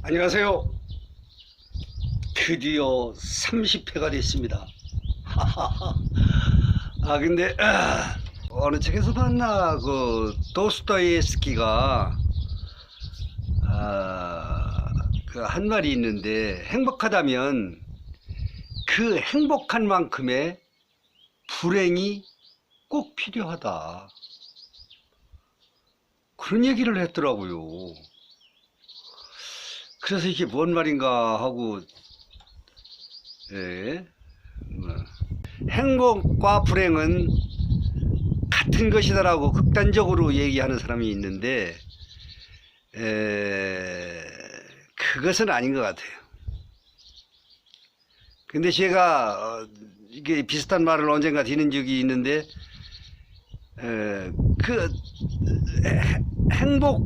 안녕하세요. 드디어 30회가 됐습니다. 근데 어느 책에서 봤나 도스토옙스키가 그 한 말이 있는데, 행복하다면 그 행복한 만큼의 불행이 꼭 필요하다, 그런 얘기를 했더라고요. 그래서 이게 뭔 말인가 하고, 예, 뭐, 행복과 불행은 같은 것이다라고 극단적으로 얘기하는 사람이 있는데, 그것은 아닌 것 같아요. 근데 제가 이게 비슷한 말을 언젠가 드린 적이 있는데, 그 행복의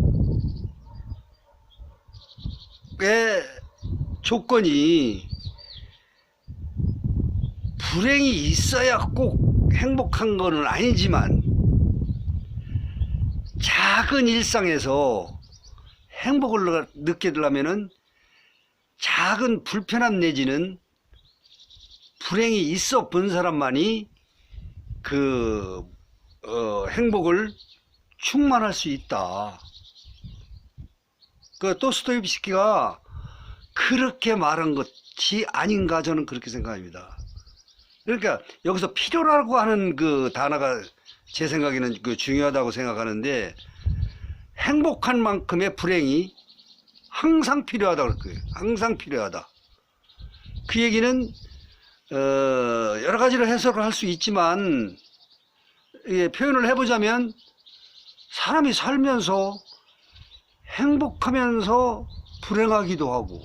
조건이 불행이 있어야 꼭 행복한 거는 아니지만, 작은 일상에서 행복을 느끼려면은 작은 불편함 내지는 불행이 있어 본 사람만이 행복을 충만할 수 있다. 도스토옙스키가 그렇게 말한 것이 아닌가, 저는 그렇게 생각합니다. 그러니까 여기서 필요라고 하는 그 단어가 제 생각에는 중요하다고 생각하는데, 행복한 만큼의 불행이 항상 필요하다 그럴 거예요. 항상 필요하다. 그 얘기는 여러 가지로 해석을 할 수 있지만, 표현을 해보자면, 사람이 살면서 행복하면서 불행하기도 하고,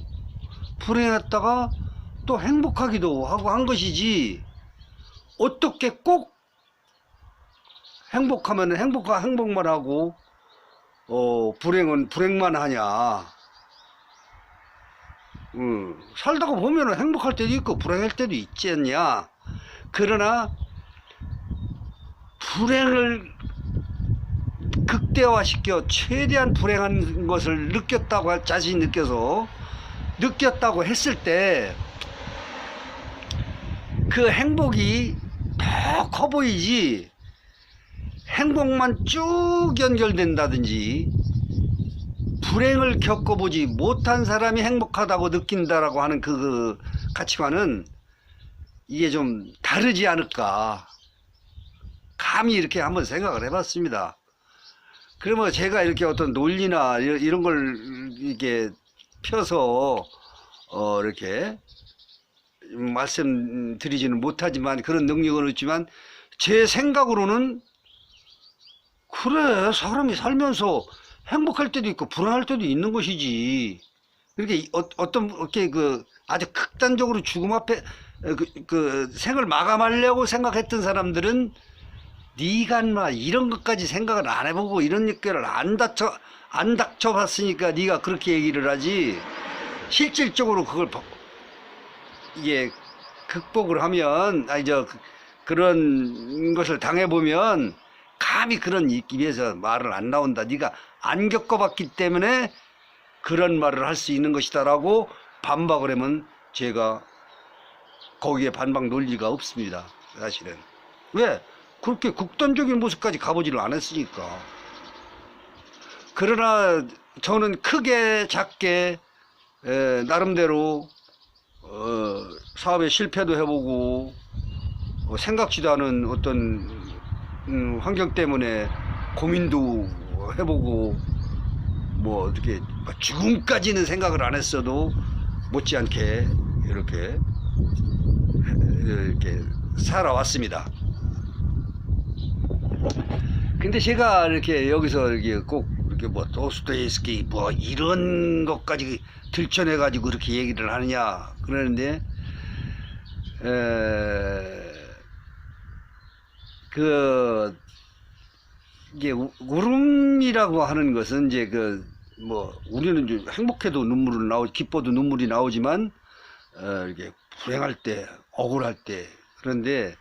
불행했다가 또 행복하기도 하고 한 것이지, 어떻게 꼭 행복하면 행복만 하고 불행은 불행만 하냐. 살다가 보면 행복할 때도 있고 불행할 때도 있지 않냐. 그러나 불행을 극대화시켜 최대한 불행한 것을 자신이 느꼈다고 했을 때, 그 행복이 더 커 보이지, 행복만 쭉 연결된다든지 불행을 겪어보지 못한 사람이 행복하다고 느낀다라고 하는 그 가치관은 이게 좀 다르지 않을까, 감히 이렇게 한번 생각을 해봤습니다. 그러면 제가 이렇게 어떤 논리나 이런 걸 이렇게 펴서 이렇게 말씀드리지는 못하지만, 그런 능력은 없지만, 제 생각으로는 그래, 사람이 살면서 행복할 때도 있고 불안할 때도 있는 것이지. 그렇게 이렇게 아주 극단적으로 죽음 앞에 생을 마감하려고 생각했던 사람들은, 네가 인마 이런 것까지 생각을 안 해보고 이런 얘기를 안 닥쳐봤으니까 네가 그렇게 얘기를 하지, 실질적으로 그걸 이게 극복을 하면, 그런 것을 당해보면 감히 그런 입에서 말을 안 나온다, 네가 안 겪어봤기 때문에 그런 말을 할 수 있는 것이다 라고 반박을 하면, 제가 거기에 반박 논리가 없습니다, 사실은. 왜? 그렇게 극단적인 모습까지 가보지를 않았으니까. 그러나 저는 크게 작게 나름대로 사업에 실패도 해보고, 생각지도 않은 어떤 환경 때문에 고민도 해보고, 뭐 어떻게 죽음까지는 생각을 안 했어도 못지않게 이렇게 살아왔습니다. 근데 제가 이렇게 여기서 이렇게 꼭 이렇게 도스토옙스키 이런 것까지 들춰내 가지고 그렇게 얘기를 하느냐 그러는데, 이게 울음이라고 하는 것은 우리는 이제 행복해도 눈물은 기뻐도 눈물이 나오지만, 이렇게 불행할 때, 억울할 때, 그런데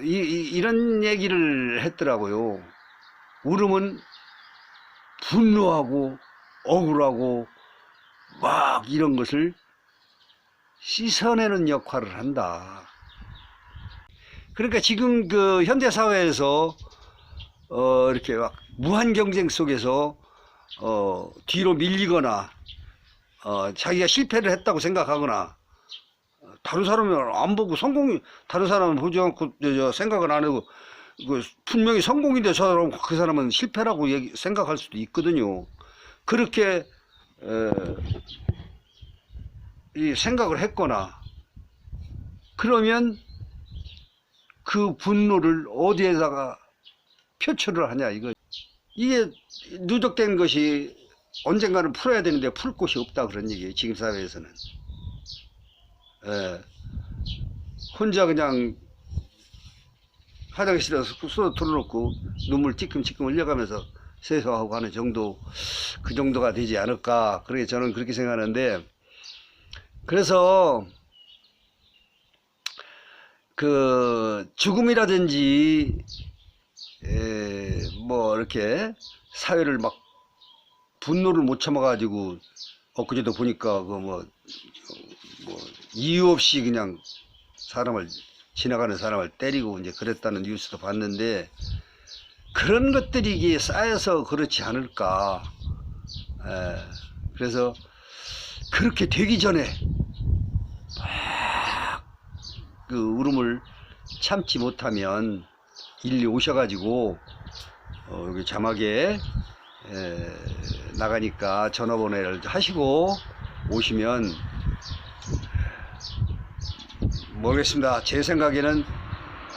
이런 얘기를 했더라고요. 울음은 분노하고 억울하고 막 이런 것을 씻어내는 역할을 한다. 그러니까 지금 그 현대 사회에서 이렇게 막 무한 경쟁 속에서 뒤로 밀리거나 자기가 실패를 했다고 생각하거나 다른 사람을 안 보고 다른 사람은 보지 않고 생각을 안 하고 분명히 성공인데 그 사람은 실패라고 생각할 수도 있거든요. 그렇게 이 생각을 했거나 그러면 그 분노를 어디에다가 표출을 하냐 이게 누적된 것이 언젠가는 풀어야 되는데 풀 곳이 없다 그런 얘기예요. 지금 사회에서는 혼자 그냥 화장실에서 수도 틀어놓고 눈물 찌끔찌끔 흘려가면서 세수하고 하는 정도, 그 정도가 되지 않을까, 그렇게 저는 그렇게 생각하는데, 그래서 그 죽음이라든지 뭐 이렇게 사회를 막 분노를 못 참아가지고 엊그제도 보니까 그 뭐 이유 없이 그냥 지나가는 사람을 때리고 이제 그랬다는 뉴스도 봤는데, 그런 것들이 이게 쌓여서 그렇지 않을까. 그래서 그렇게 되기 전에 막 그 울음을 참지 못하면 일일이 오셔가지고 여기 자막에 나가니까 전화번호를 하시고 오시면, 모르겠습니다. 제 생각에는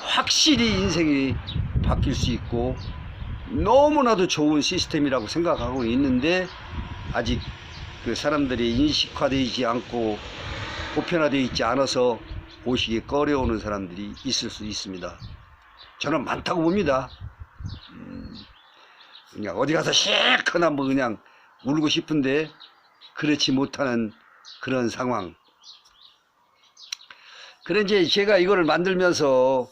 확실히 인생이 바뀔 수 있고 너무나도 좋은 시스템이라고 생각하고 있는데, 아직 그 사람들이 인식화되지 않고 보편화되어 있지 않아서 오시기 꺼려오는 사람들이 있을 수 있습니다. 저는 많다고 봅니다. 그냥 어디 가서 시커나 뭐 그냥 울고 싶은데 그렇지 못하는 그런 상황. 그래 이제 제가 이거를 만들면서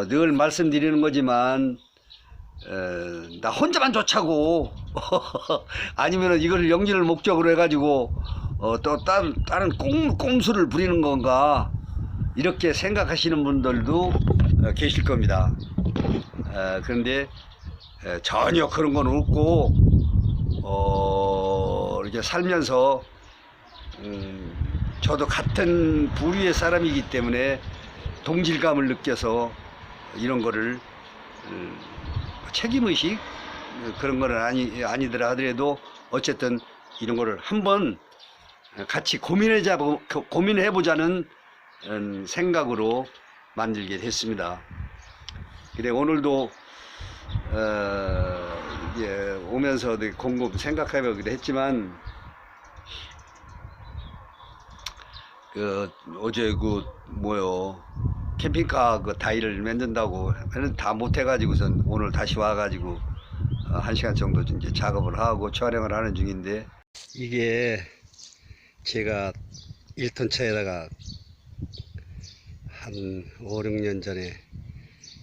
늘 말씀드리는 거지만, 나 혼자만 좋자고 아니면은 이거를 영리를 목적으로 해가지고 또 다른 꼼수를 부리는 건가, 이렇게 생각하시는 분들도 계실 겁니다. 그런데 전혀 그런 건 없고, 이렇게 살면서 저도 같은 부류의 사람이기 때문에 동질감을 느껴서 이런 거를 책임의식 그런 거는 아니더라 하더라도 어쨌든 이런 거를 한번 같이 고민해보자는 생각으로 만들게 됐습니다. 근데 오늘도 오면서 곰곰 생각해보기도 했지만, 어제 캠핑카 다이를 만든다고 다 못해가지고선 오늘 다시 와가지고 1시간 정도 이제 작업을 하고 촬영을 하는 중인데, 이게 제가 1톤 차에다가 한 5, 6년 전에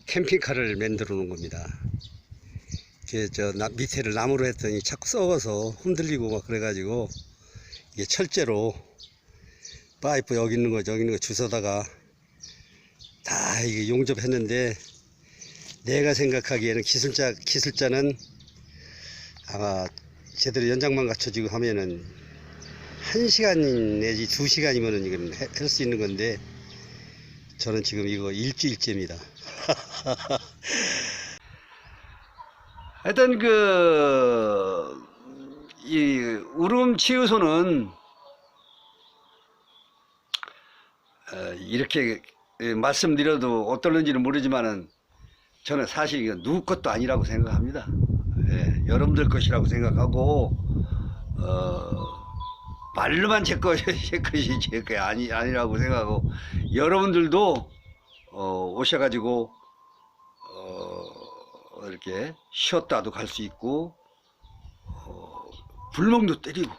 캠핑카를 만들어 놓은 겁니다. 밑에를 나무로 했더니 자꾸 썩어서 흔들리고 막 그래가지고, 이게 철제로 파이프 여기 있는 거 주워다가 다 이게 용접했는데, 내가 생각하기에는 기술자는 아마 제대로 연장만 갖춰지고 하면은 1시간 내지 2시간이면은 이건 할 수 있는 건데, 저는 지금 이거 일주일째입니다. 하여튼 이 울음 치유소는 이렇게 말씀드려도 어떨는지는 모르지만은, 저는 사실 이거 누구 것도 아니라고 생각합니다. 여러분들 것이라고 생각하고, 말로만 제 것이 아니라고 생각하고, 여러분들도 오셔가지고 이렇게 쉬었다도 갈 수 있고, 불멍도 때리고,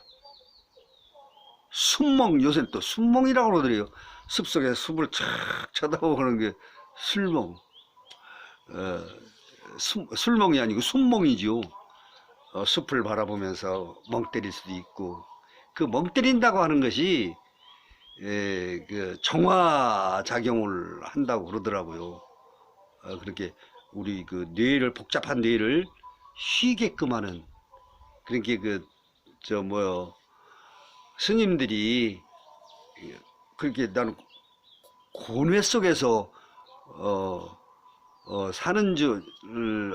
요새는 또 순멍이라고 그러더래요. 숲속에 숲을 쫙 쳐다보는 게 술멍. 술멍이 아니고 순멍이죠. 숲을 바라보면서 멍 때릴 수도 있고, 그 멍 때린다고 하는 것이 그 정화 작용을 한다고 그러더라고요. 그렇게 우리 그 뇌를, 복잡한 뇌를 쉬게끔 하는, 그렇게 그 저 뭐요, 스님들이 그렇게 나는 고뇌 속에서 사는 줄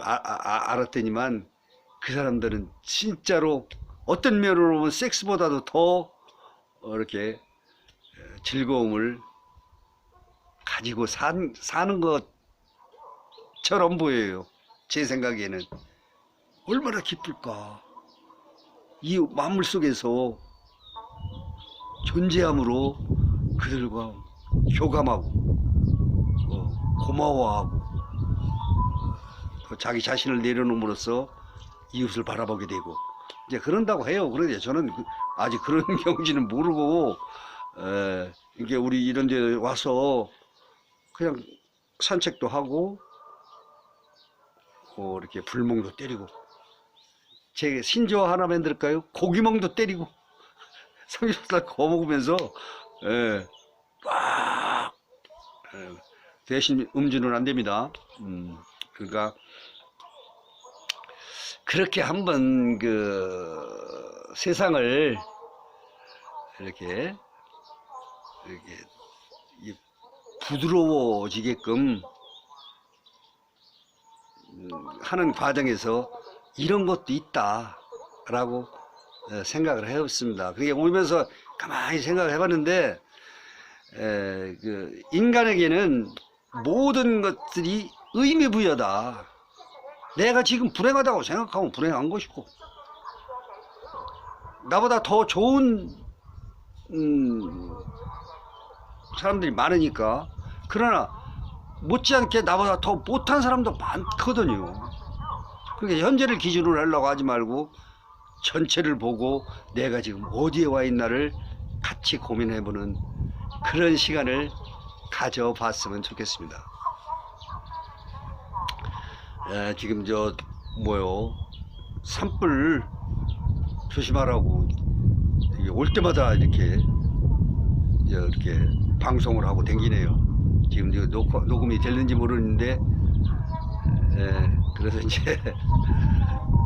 알았더니만, 그 사람들은 진짜로 어떤 면으로 보면 섹스보다도 더 이렇게 즐거움을 가지고 사는 것처럼 보여요. 제 생각에는. 얼마나 기쁠까. 이 만물 속에서 존재함으로 그들과 교감하고 고마워하고, 또 자기 자신을 내려놓음으로써 이웃을 바라보게 되고 이제 그런다고 해요. 그런데 저는 아직 그런 경지는 모르고, 이게 우리 이런 데 와서 그냥 산책도 하고 이렇게 불멍도 때리고, 제 신조어 하나 만들까요? 고기멍도 때리고 삼겹살 구워 먹으면서 막 대신 음주는 안 됩니다. 그러니까 그렇게 한번 그 세상을 이렇게 부드러워지게끔 하는 과정에서 이런 것도 있다라고 생각을 해봤습니다. 그게 오면서 가만히 생각을 해봤는데, 그 인간에게는 모든 것들이 의미부여다. 내가 지금 불행하다고 생각하면 불행한 것이고, 나보다 더 좋은 사람들이 많으니까. 그러나 못지않게 나보다 더 못한 사람도 많거든요. 그러니까 현재를 기준으로 하려고 하지 말고 전체를 보고 내가 지금 어디에 와 있나를 같이 고민해보는 그런 시간을 가져봤으면 좋겠습니다. 지금 저 뭐요, 산불 조심하라고 올 때마다 이렇게 방송을 하고 댕기네요. 지금 녹음이 됐는지 모르는데, 그래서 이제